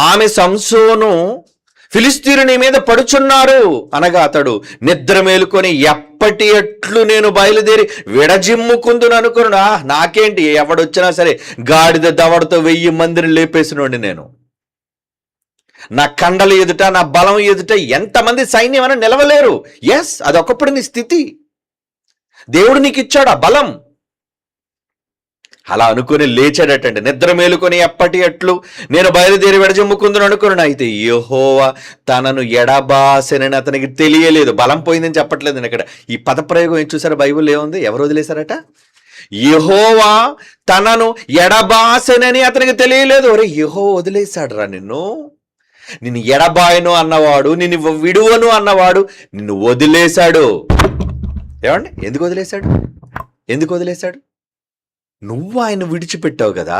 ఆమె సంసోను ఫిలిస్తీయుని మీద పడుచున్నారు అనగా అతడు నిద్ర మేలుకొని ఎప్పటి ఎట్లు నేను బయలుదేరి విడజిమ్ముకుందును అనుకున్నా. నాకేంటి, ఎవడొచ్చినా సరే గాడిద దవడతో 1000 మందిని లేపేసినోండి నేను. నా కండల ఎదుట, నా బలం ఎదుట ఎంతమంది సైన్యం అని నిలవలేరు. ఎస్, అదొకప్పుడు నీ స్థితి. దేవుడు నీకు ఇచ్చాడు ఆ బలం. అలా అనుకుని లేచాడటండి. నిద్ర మేలుకొని ఎప్పటి ఎట్లు నేను బయలుదేరి విడజిమ్ముకుందును అనుకున్నాను. అయితే యెహోవా తనను ఎడబాసెనని అతనికి తెలియలేదు. బలం పోయిందని చెప్పట్లేదు ఇక్కడ. ఈ పదప్రయోగం ఏం చూసారా బైబిల్ ఏముంది? ఎవరు వదిలేశారట? యెహోవా తనను ఎడబాసెనని అతనికి తెలియలేదు. ఒరే, యెహోవా వదిలేశాడు రా నిన్ను ఎడబాయను అన్నవాడు, నిన్ను విడువను అన్నవాడు నిన్ను వదిలేశాడు. ఏమండి, ఎందుకు వదిలేశాడు? నువ్వు ఆయన విడిచిపెట్టావు కదా.